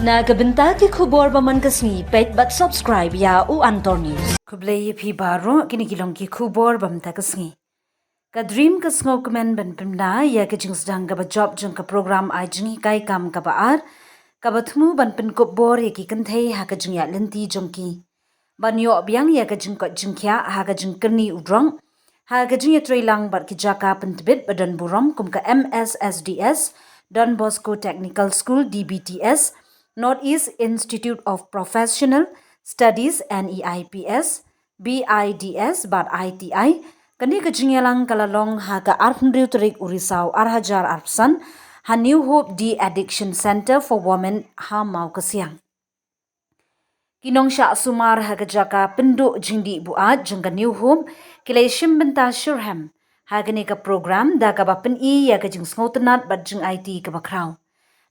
Na kabenta ki khubor baman kasni pet but subscribe ya u Antor News. Kublay phi baro kini kilong ki khubor bamta kasni. Ka dream ka sngok men ban pimna ya ka jings dang ka ba job jang ka program ai jingi kai kam ka ba ar ka ba thmu ban pin ko bor ya ki kan thei ha ka jing ya lenti jong ki. Ban yo biang ya ka jing ko jing kya ha ka jing kerni udrong ha ka jing ya trailang bar ki jaka pentbit badan burom kum ka MSSDS Don Bosco Technical School DBTS Northeast Institute of Professional Studies NEIPS BIDS bat ITI kani ka jingyalang kalalong ha ka arhndriu tarik urisau arhajar arpsan ha New Hope De-Addiction Center for Women ha mau kasiang kinong sya sumar ha ka jaka pendu jingdi buat jengka New Hope kilay shimbenta Shurham ha kani ka program da ka bapen I ya ka jing sngotenat bat jing IT ka bakraw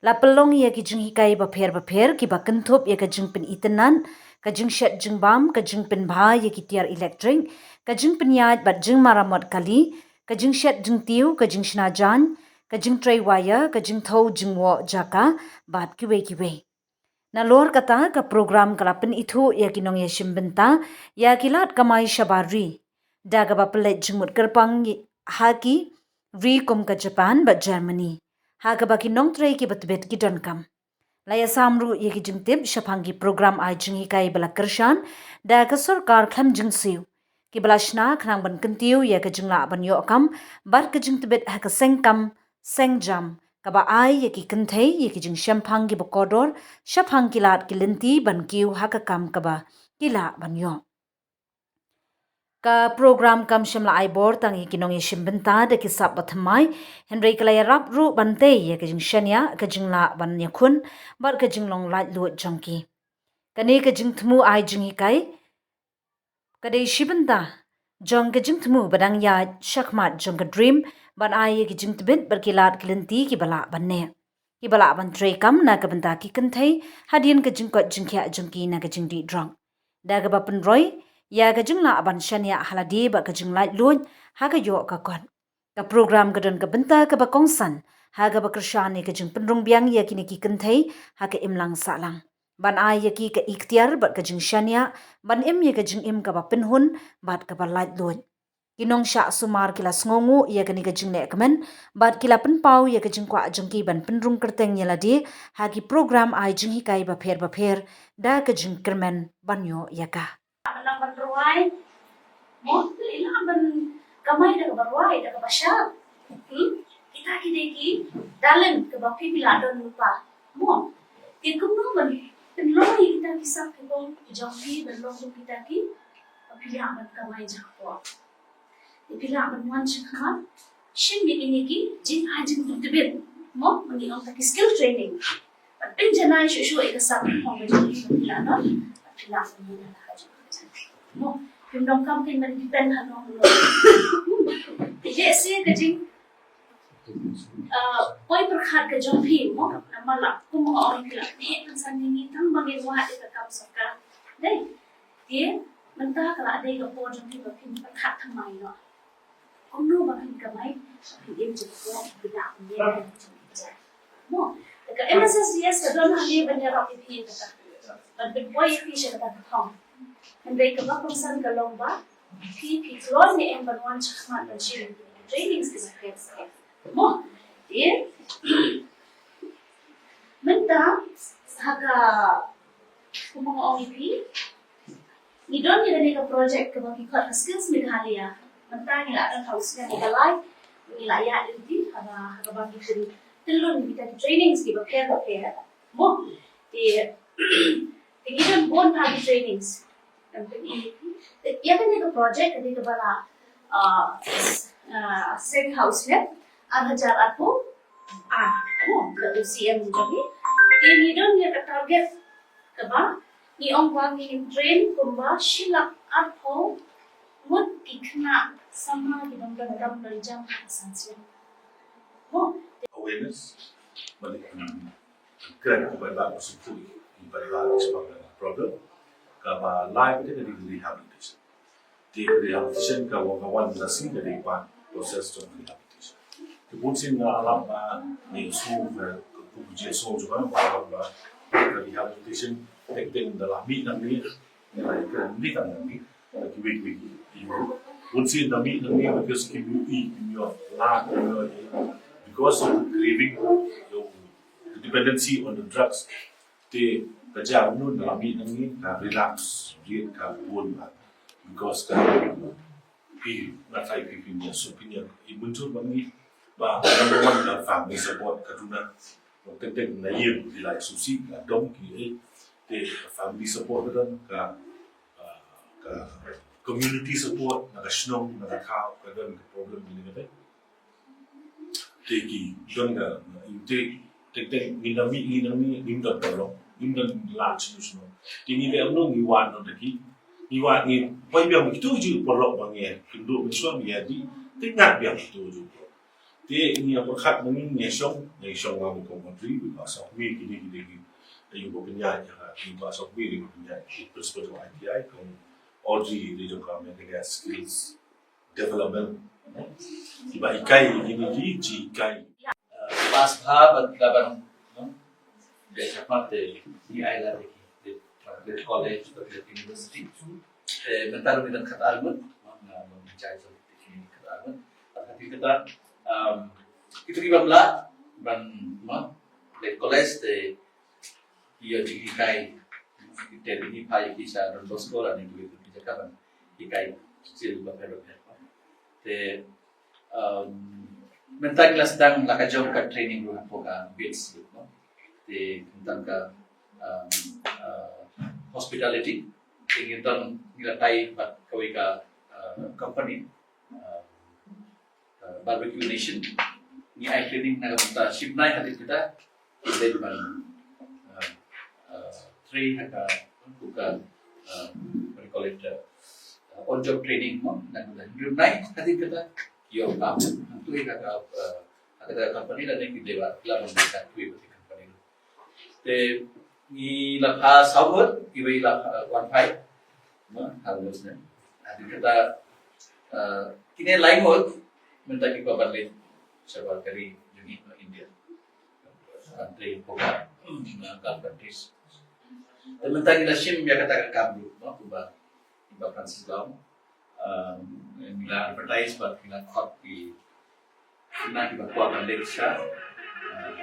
la pelong ya ki jing hikai bapher ki bakenthop ya ka jing pen itenan ka jing shet jing bam ka jing pen bha ya ki tiar electric ka jing pen yat bat jing maramot kali ka jing shet jing tiu ka jing shnajan ka jing tray wire ka jing thau jing wo jaka bat kiwe na lor kata ka program kalapen itu ya kinong ya shimbenta ya kilat kamai shabari da ka bapelet jingmut kerpang haki ri ka Japan bat Germany ha ka baki nong tray ki batbet ki donkam laya samru ye ki jingtib shaphangi program ai jingi kai bala kershan da ka sarkar kham jingsiu ki bala shna khnang ban kentiu ye ka jingla ban yo kam bar ka jingtibet ha ka sengkam sengjam ka ba ai ye ki kenthei ye ki jing shamphangi bokodor shaphangi lat ki lenti ban kiu ha ka kam ka ba kila ban yo ka program kam shimla aibor tangi kinong ye shimbenta de kisap batmai Henry kalaya rap ru bante ye ka jing shania ka jing la ban yakhun bar ka jing long lat lu jongki kane ka jing thmu ai jing kai kade shibenta jong ka jing thmu badang ya shakmat jong ka dream ban ai ye ki jing tbit bar kilat kilenti ki bala banne ki bala ban tre kam na ka benta ki kanthei hadin ka jing ko jing kya jongki na ka jing di drong da ka bapen roy ya ka jing la ban shania haladi ba ka jing lai lun ha ka yo ka kon ka program ka don ka benta ka ba kongsan ha ka ba krishani ka jing penrung biang ya kini ki kenthei ha ka imlang salang ban ai ya ki ka ikhtiar ba ka jing shania ban im ya ka jing im ka ba penhun bat ka ba lai lun kinong sha sumar kila sngongu ya ka ni ka jing ne kamen bat kila penpau ya ka jing kwa jongki ban penrung kerteng ya ladi ha ki program ai jing hi kai ba pher da ka jing kermen banyo ya ka Anak berruai, mau ina ben kamai dah berruai dah kebasyar. Kita ki dalam kebapi bila don lupa. Mau dia kumno ben penloi kita kisah kebong jauhi berlong kita ki bila ben kamai jakwa. Bila ben wan cakap, shin ini ki jin hajin tebet. Mau meni orang tak skill training. Penjenai susu ikasap orang berjauhi bila don bila ben hajin. Mo, yung dong kam tin man depend ha no. Yes, ka jing poi perkhat ka jong phi mo na mala kum mo ong kila he kan san ni tam bagi wa ka kam sakka. Dai, dia mentah kala dai ka po jong phi ba phin perkhat thamai no. Kum no ba phin ka mai, phi em je ko bila ni. Mo, ka MSSDS ka don ha ni ban ya ro phi ka. Ban poi phi siya ka thong. Henry ka ba kung saan ka long ba? Pi klon ni ang banwan chakmat na siya. Trainings ka sa kaya mo. Dia menta haka kung mga OEP ni don ni ka project ka ba kikot ka skills Meghalaya. Menta nila ang house ka ni kalay nila ya din haba ba kikot tilon kita trainings ki ba kaya mo. Dia tingin bon pa trainings. Ya kan itu project ketika bala sing house net ada aku ke UCM jadi ini don ya ke target ke ba ni ong wang ni train kumba silak aku mut ikna sama di dalam jam sanksi awareness balik kena kepada bersuku pada problem kaba live itu dari rehabilitation. Di rehabilitation kawan-kawan nasi dari pan proses untuk rehabilitation. Kemudian alam ni semua kemudian semua juga alam rehabilitation teknik dalam nang ni ni kan ni wik once in the meet because you eat your lack because of the craving your dependency on the drugs te kerja nun dalam meet nang ni relapse dia ka buồn because nak punya opinion muncul bagi number one family support kaduna teknik na yun nila susi dom ki family support dan ka community support nagasnong nagakaw kadon problem ini kata teki don ga inte teknik minami nimdan tolong nimdan large solution tini le amno niwan no teki niwan ni pai biang itu ju porok bangi kindo miswa mi adi tingat biang itu ju te ini apa khat mungkin nesong ngamu kontri because of me gini yung punya because of me punya perspective ITI kung OG di juga mengenai skills development iba ikai ini jikai pas sahabat laban dia cepat di island di college atau di university mentar dengan kata almun mencari solusi kata almun tapi kita itu kita belah ban di college ia jikai dari ini pai kisah dan sekolah ni begitu kapan ikai still beberapa te mental kelas sedang laka job ka training room poka bits no te tentang ka hospitality ingin tan nilatai bat kawai ka company barbecue nation ni ai training na kita ship nai hati kita kita ban three haka bukan call it on job training dan naik hati kita yo kam tu kata company dan yang kita lah memberikan tu company te ni la pa sawat ibai la 15 harus ne hati kita kini lain hot minta kita balik sebab dari unit India country program countries teman-teman kita sim ya katakan kablu kuba Francis Lam nila advertise but nila copy nila kita kuat Malaysia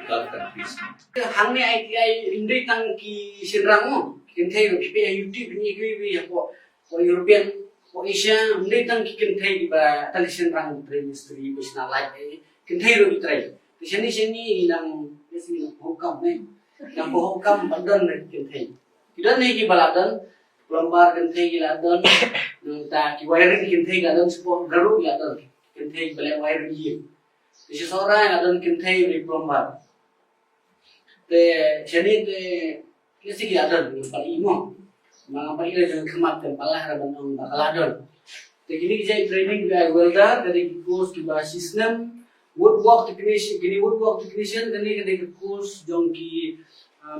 Gulf countries hangni ITI indai tang ki sinrango kinthai ro pipe YouTube ni ki ko European ko Asia indai tang ki kinthai ba tali sinrang ministry national life kinthai ro itrai seni nang hukam ne nang hukam badan kinthai idan ne ki baladan plumber kinthai giladon ta ki wiring kinthai gadan support garu giladon kinthai bale wiring yi isi sora gadan kinthai ri plumber te seni te kisi giladon pali imo mga pali le kemat palah raban ang bakaladon te gini jai training ga welder dari course ki ba system woodwork technician gini woodwork technician kani kani course jong ki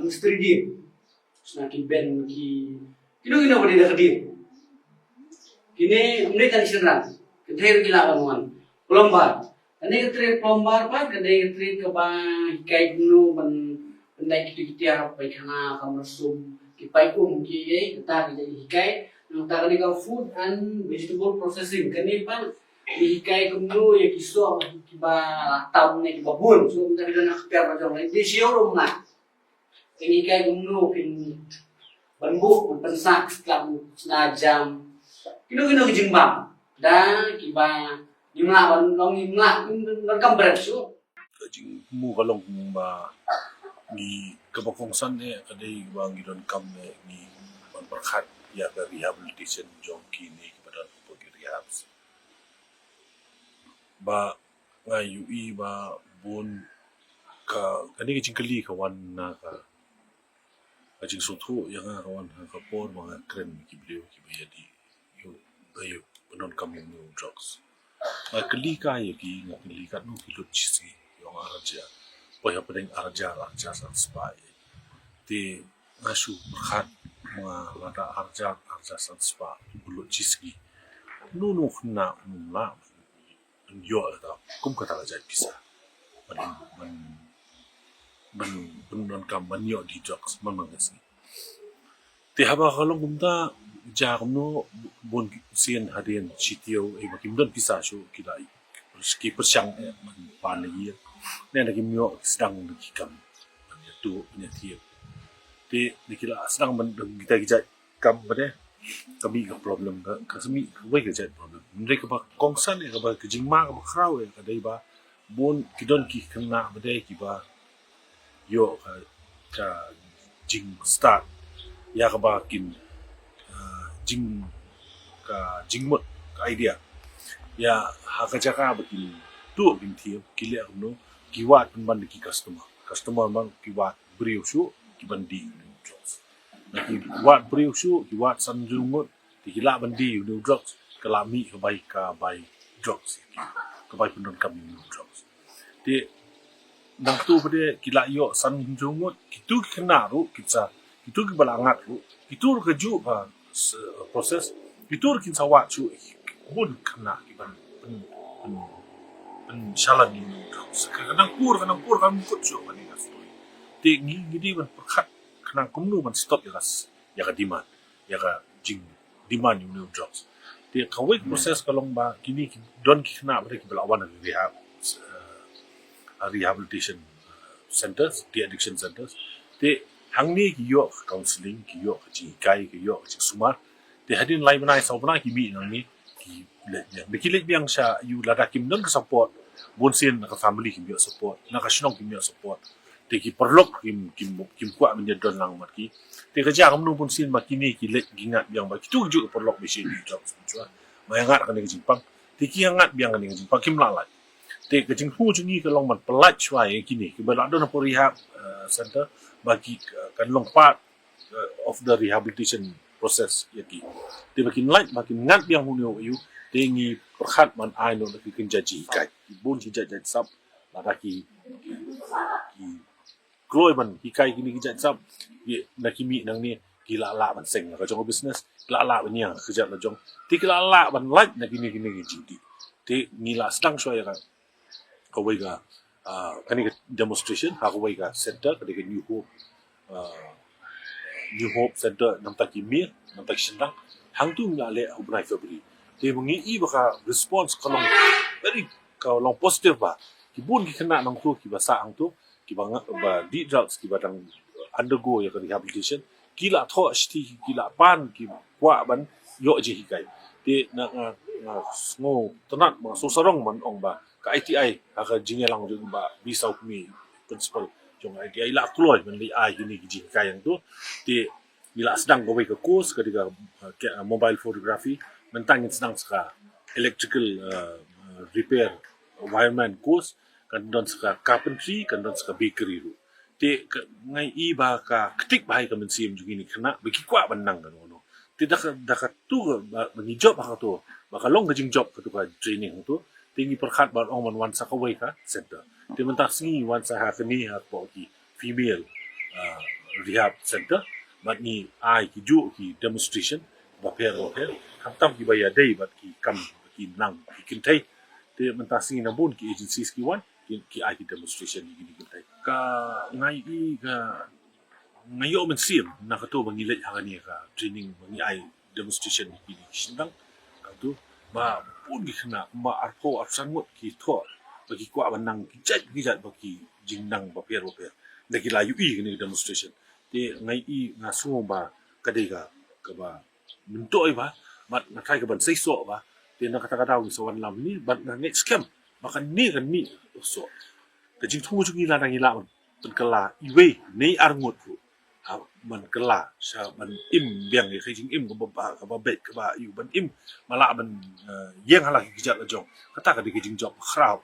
mistri di semakin ben ki kino bodi dah kedir kini umne kan sinran kedai gila bangunan plumber kani ketri plumber pa kani ketri ke ba kai gunu bendai kita harap baik kana kamersum ki pai ki kita jadi hikai nang ta kani ka food and vegetable processing kani pa hikai gunu ya kiso ki ba tam ne ki ba bun so kita nak per ba jong di sioro na ini kayak gumno pin banbu pensak kam senajam kino jimbang dan kiba dimla ban long imla ngam bersu jing mu kalong ba ni kabakongsan ne kadai bang gidon kam ne ni ban berkhat ya ka rehabilitation jong kini kepada pergi rehab ba ngai ui ba bun ka kani jingkali kawan na ka ajing sutu yang kawan kapor mga kren ki beliau ki bayadi yo non kamu no drugs kali ka ya ki kali ka no ki lutsi yung araja po ya pedeng araja san spy te ngasu khat mga lada araja san spy lutsi no na mula yo da kum kata aja bisa man penunan kam manyo di drugs mamang kasi te haba kalong kumta jakno bon sien hadian CTO e makim don pisasyo kilai ski persyang man panai ne na kimyo sedang nakikam tu penyetiap te dikila sedang man kita kam bade kami ka problem ka kasmi wai ka jet problem mereka ba kongsan ka ba kijingma ka ba kraw ka dai ba bon kidon ki kena bade ki ba yo ka jing start ya ka ba kin jing mot ka idea ya haka jaka ba kin tu bin thiam kile no kiwat ban ki customer man kiwat brio shu ki bandi na ki wat brio shu ki wat sanjungot ti kila bandi no drugs kalami ka bai drugs ka bai pun kami no drugs ti nang tu pada kila yo sanjungot kitu kena ru kita kitu ki balangat ru kitu ka ju ba proses kitu kin sawat chu bun kena ki ban shalan ni drugs kadang pur kan kut chu ban ni story ti ngidi ban perkhat kanang kumnu man stop ya ka demand ya ka jing demand yung drugs ti kawik proses kalong ba kini don ki kena ba ki balawan ng rehabilitation centers the addiction centers ti hangni ki yo counseling ki yo ji kai ki yo ji suma ti hadin lai banai sa banai ki mi nang ni ki bikilit biang sya yu lada kim don ka support bonsin na ka family ki yo support na ka shnong ki yo support te ki perlok kim kwa men don lang mat ki te ka ja kam nu pun sin makini ki let gingat biang ba ki tu ju perlok be shi job chua mayangat kan ki jingpang te ki hangat biang kan ki jingpang kim la lai te ka jing hu jungi ka long mat pelat chua ye kini ki ba la don po rehab center bagi kan long part of the rehabilitation process ye ki te bakin light bakin ngat biang hu yu te ngi perkhat man ai no ki kin jaji kai bun ji jaj sap la ki Kloy man hikai kini kijat sab ye nakimi nang ni kila la ban seng ka jong business kila la ban yang kijat la jong ti kila la ban like na kini jindi ti ngila sedang shwa ya ka wai ga kani demonstration ha ka wai ga center ka de new hope center nam ta kimi nam ta sindang hang tu ngala le ubnai February ti mengi I baka response kalong very kalong positive ba kibun ki kena nang tu ki basa hang tu ki bang ba di drugs ki badang undergo ya rehabilitation kila tho sti kila pan ki kwa ban yo ji hikai te na ngo tanat ma so sarong man ong ba ka ITI ka jingelang jung ba bisau mi principal jong ITI la kloy man li ai ni ji hikai yang tu te bila sedang go ke course ketika mobile photography mentang sedang ska electrical repair wireman course kan don ska carpentry kan don ska bakery ru te ngai I ba ka ketik bahai ka mensim jugi ni kena bagi kwa banang kan ono te dak tu bagi job ha tu ba ka long gajing job ka tu ka training tu tingi perkhat ba ong man wan sa ka wai ka center te mentak singi wan sa ha kini ha po ki female rehab center but ni ai ki ju ki demonstration ba per tam ki ba ya dei ba ki kam ki nang ki kintai te mentak singi na bun ki agencies ki wan ki ai demonstration ni gini kita ka ngai I ka ngayo men sim na ka to bangilet ha ni ka training bangi ai demonstration ni gini sindang ka tu ba pun gi khna ma arpo arsangot ki tho bagi kwa banang ki jat bagi jingnang ba per na ki layu I ni demonstration te ngai I na su ba ka dei ka ba mentoi ba mat na kai ka ban sei so ba te na kata daw so wan lam ni ban na next camp makan ni kan mi so kajing thu chu ngila nang ila man kala iwe nei arngot ru ha man kala sa man im biang ye kajing im ko ba bet ka ba yu ban im mala ban yeng hala ki jat la jong kata ka de kajing job khrau